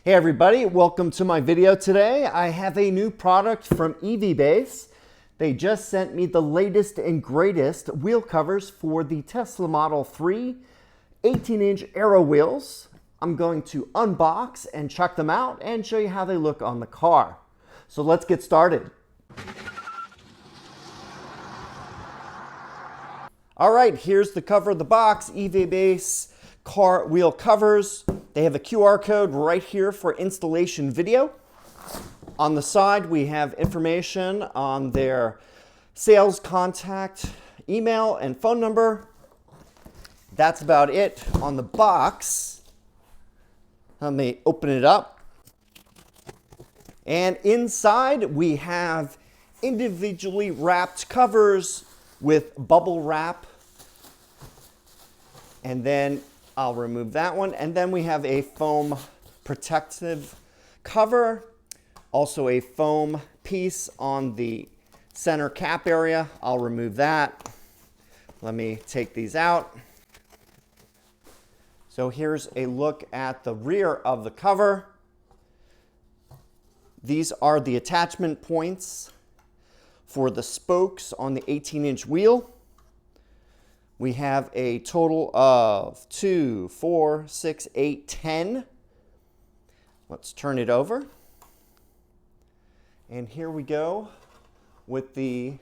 Hey everybody, welcome to my video today. I have a new product from EVbase. They just sent me the latest and greatest wheel covers for the Tesla Model 3 18-inch aero wheels. I'm going to unbox and check them out and show you how they look on the car. So let's get started. All right, here's the cover of the box, EVbase car wheel covers. They have a QR code right here for installation video. On the side, we have information on their sales contact, email, and phone number. That's about it on the box. Let me open it up. And inside, we have individually wrapped covers with bubble wrap. And then I'll remove that one. And then we have a foam protective cover. Also a foam piece on the center cap area. I'll remove that. Let me take these out. So here's a look at the rear of the cover. These are the attachment points for the spokes on the 18-inch wheel. We have a total of 2, 4, 6, 8, 10. Let's turn it over. And here we go with the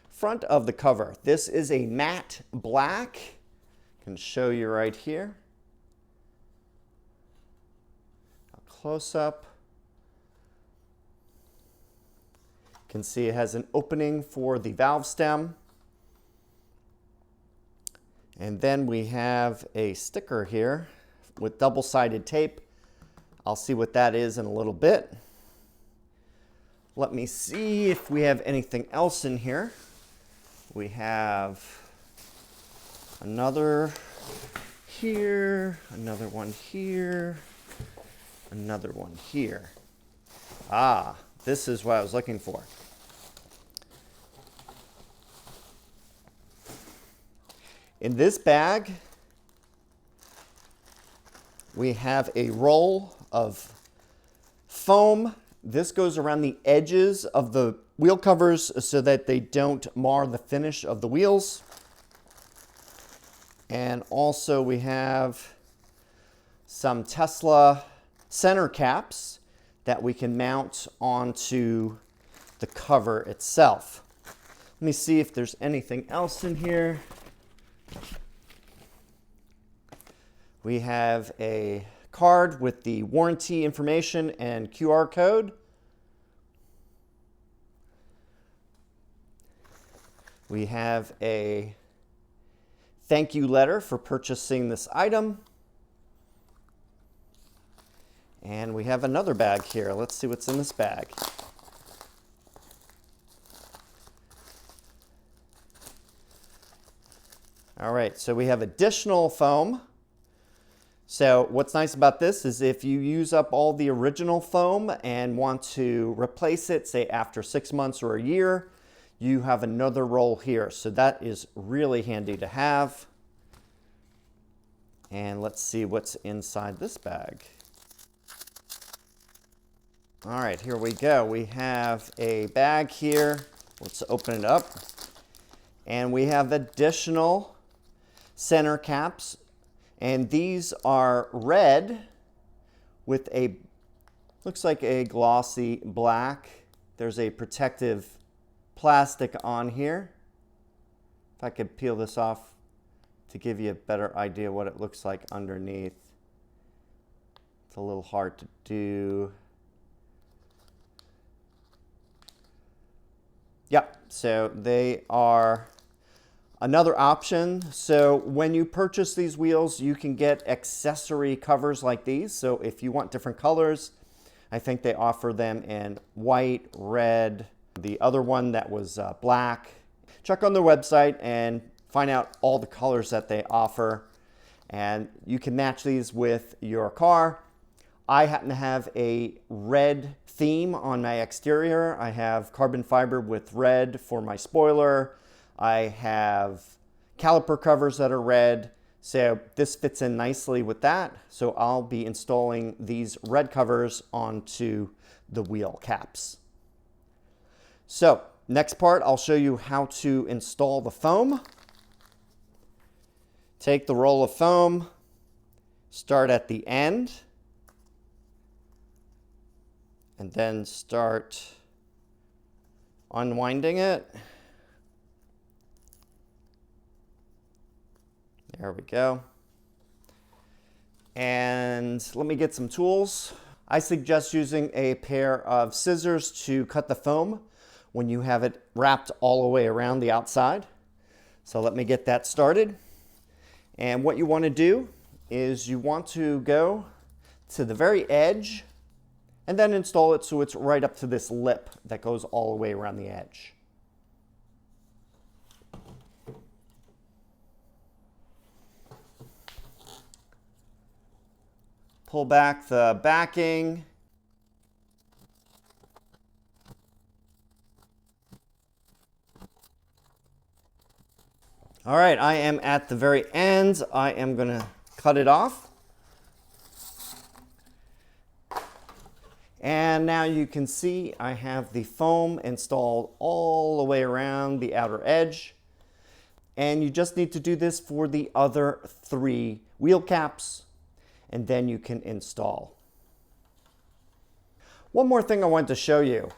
front of the cover. This is a matte black. I can show you right here. A close up. You can see it has an opening for the valve stem. And then we have a sticker here with double-sided tape. I'll see what that is in a little bit. Let me see if we have anything else in here. We have another here, another one here, another one here. Ah, this is what I was looking for. In this bag, we have a roll of foam. This goes around the edges of the wheel covers so that they don't mar the finish of the wheels. And also we have some Tesla center caps that we can mount onto the cover itself. Let me see if there's anything else in here. We have a card with the warranty information and QR code. We have a thank you letter for purchasing this item. And we have another bag here. Let's see what's in this bag. All right, so we have additional foam. So what's nice about this is if you use up all the original foam and want to replace it, say after 6 months or a year, you have another roll here. So that is really handy to have. And let's see what's inside this bag. All right, here we go. We have a bag here. Let's open it up. And we have additional center caps, and these are red with a, looks like a glossy black. There's a protective plastic on here. If I could peel this off to give you a better idea what it looks like underneath. It's a little hard to do. Yep, so they are another option. So when you purchase these wheels, you can get accessory covers like these. So if you want different colors, I think they offer them in white, red, the other one that was black. Check on their website and find out all the colors that they offer. And you can match these with your car. I happen to have a red theme on my exterior. I have carbon fiber with red for my spoiler. I have caliper covers that are red. So this fits in nicely with that. So I'll be installing these red covers onto the wheel caps. So next part, I'll show you how to install the foam. Take the roll of foam, start at the end, and then start unwinding it. There we go. And let me get some tools. I suggest using a pair of scissors to cut the foam when you have it wrapped all the way around the outside. So let me get that started. And what you want to do is you want to go to the very edge and then install it so it's right up to this lip that goes all the way around the edge. Pull back the backing. All right, I am at the very end. I am going to cut it off. And now you can see I have the foam installed all the way around the outer edge. And you just need to do this for the other 3 wheel caps, and then you can install. One more thing I wanted to show you.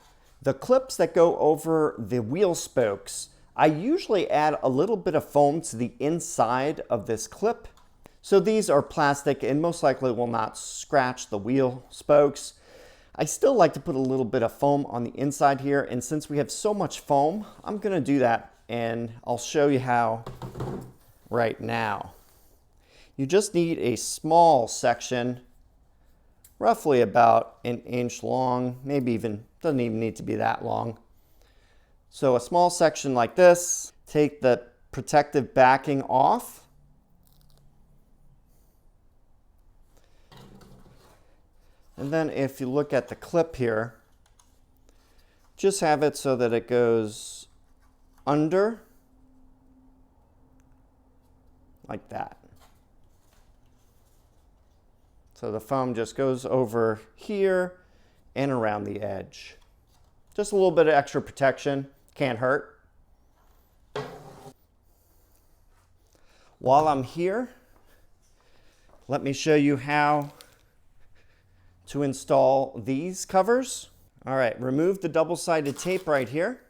The clips that go over the wheel spokes, I usually add a little bit of foam to the inside of this clip. So these are plastic and most likely will not scratch the wheel spokes. I still like to put a little bit of foam on the inside here, and since we have so much foam, I'm going to do that, and I'll show you how right now. You just need a small section, roughly about an inch long, maybe even, doesn't even need to be that long. So a small section like this, take the protective backing off. And then if you look at the clip here, just have it so that it goes under, like that. So the foam just goes over here and around the edge. Just a little bit of extra protection, can't hurt. While I'm here, let me show you how to install these covers. All right, remove the double-sided tape right here.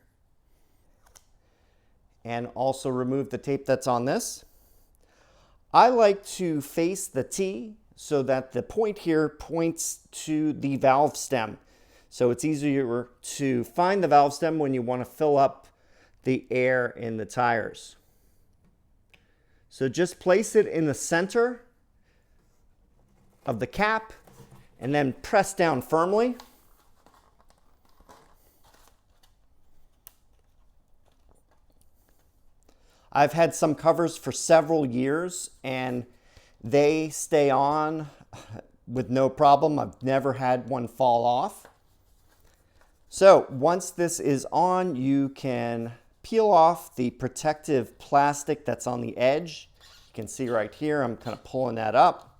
And also remove the tape that's on this. I like to face the T so that the point here points to the valve stem. So it's easier to find the valve stem when you want to fill up the air in the tires. So just place it in the center of the cap and then press down firmly. I've had some covers for several years and they stay on with no problem. I've never had one fall off. So once this is on, you can peel off the protective plastic that's on the edge. You can see right here, I'm kind of pulling that up.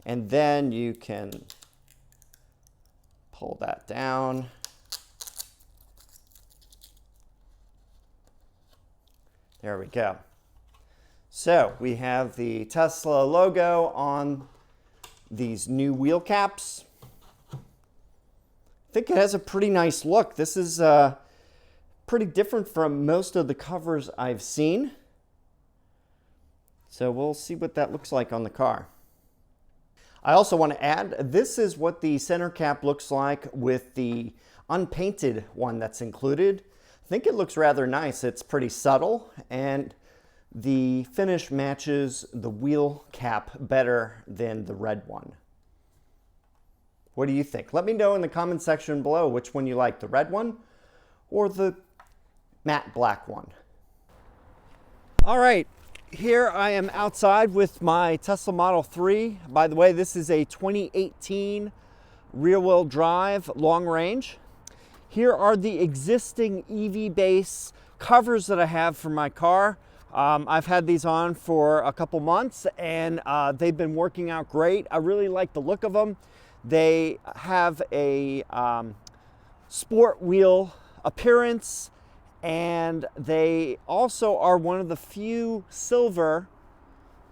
And then you can pull that down. There we go. So we have the Tesla logo on these new wheel caps. I think it has a pretty nice look. This is pretty different from most of the covers I've seen. So we'll see what that looks like on the car. I also want to add, this is what the center cap looks like with the unpainted one that's included. I think it looks rather nice. It's pretty subtle and the finish matches the wheel cap better than the red one. What do you think? Let me know in the comment section below which one you like, the red one or the matte black one. All right. Here I am outside with my Tesla Model 3. By the way, this is a 2018 rear-wheel drive long range. Here are the existing EVbase covers that I have for my car. I've had these on for a couple months and they've been working out great. I really like the look of them. They have a sport wheel appearance, and they also are one of the few silver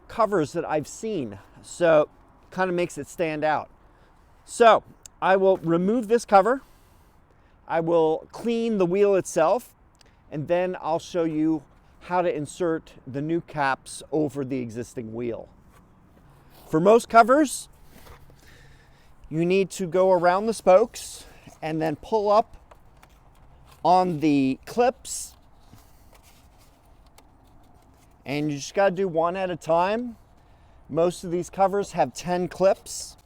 covers that I've seen. So kind of makes it stand out. So I will remove this cover. I will clean the wheel itself, and then I'll show you how to insert the new caps over the existing wheel. For most covers, you need to go around the spokes and then pull up on the clips, and you just got to do one at a time. Most of these covers have 10 clips.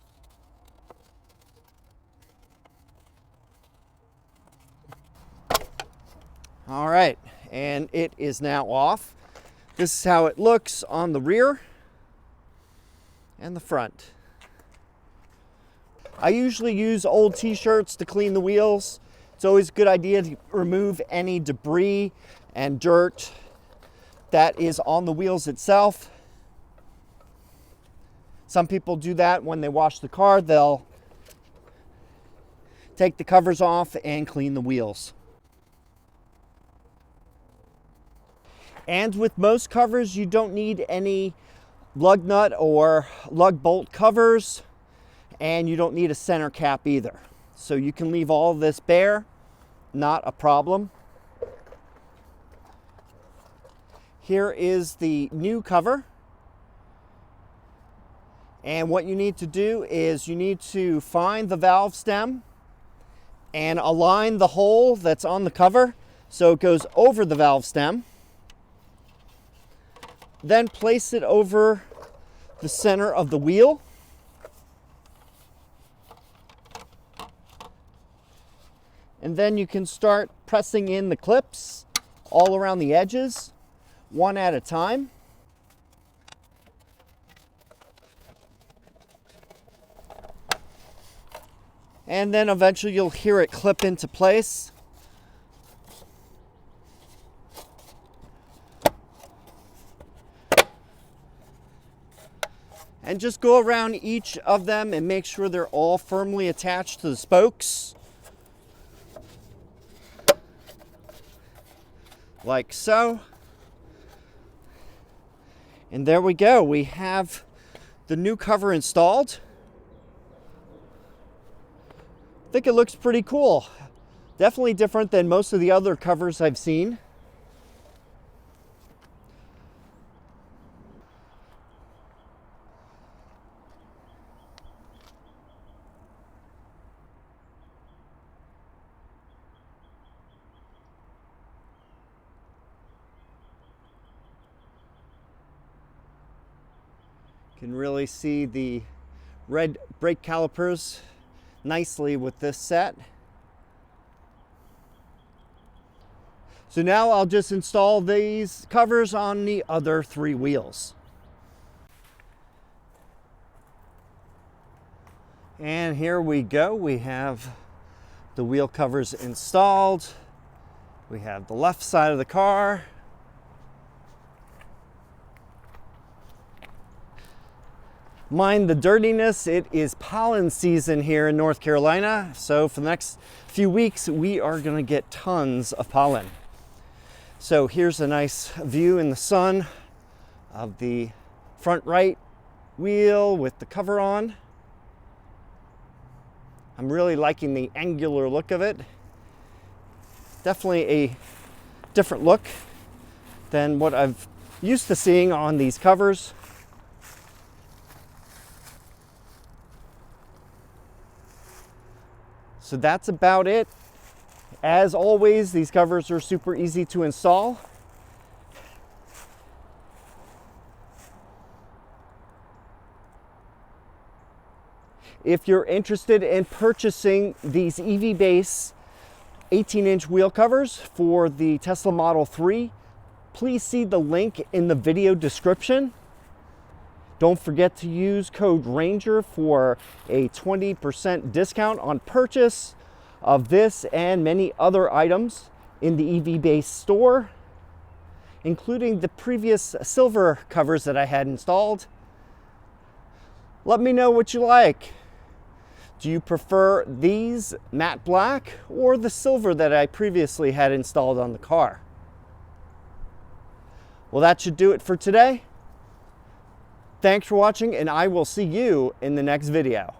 All right, and it is now off. This is how it looks on the rear and the front. I usually use old t-shirts to clean the wheels. It's always a good idea to remove any debris and dirt that is on the wheels itself. Some people do that when they wash the car. They'll take the covers off and clean the wheels. And with most covers, you don't need any lug nut or lug bolt covers, and you don't need a center cap either. So you can leave all of this bare, not a problem. Here is the new cover. And what you need to do is you need to find the valve stem and align the hole that's on the cover so it goes over the valve stem. Then place it over the center of the wheel. And then you can start pressing in the clips all around the edges, one at a time. And then eventually you'll hear it clip into place. And just go around each of them and make sure they're all firmly attached to the spokes. Like so. And there we go. We have the new cover installed. I think it looks pretty cool. Definitely different than most of the other covers I've seen. You can really see the red brake calipers nicely with this set. So now I'll just install these covers on the other three wheels. And here we go. We have the wheel covers installed. We have the left side of the car. Mind the dirtiness, it is pollen season here in North Carolina. So for the next few weeks, we are gonna get tons of pollen. So here's a nice view in the sun of the front right wheel with the cover on. I'm really liking the angular look of it. Definitely a different look than what I've used to seeing on these covers. So that's about it. As always, these covers are super easy to install. If you're interested in purchasing these EVbase 18-inch wheel covers for the Tesla Model 3, please see the link in the video description. Don't forget to use code RANGER for a 20% discount on purchase of this and many other items in the EVbase store. including the previous silver covers that I had installed. Let me know what you like. Do you prefer these matte black or the silver that I previously had installed on the car? Well, that should do it for today. Thanks for watching, and I will see you in the next video.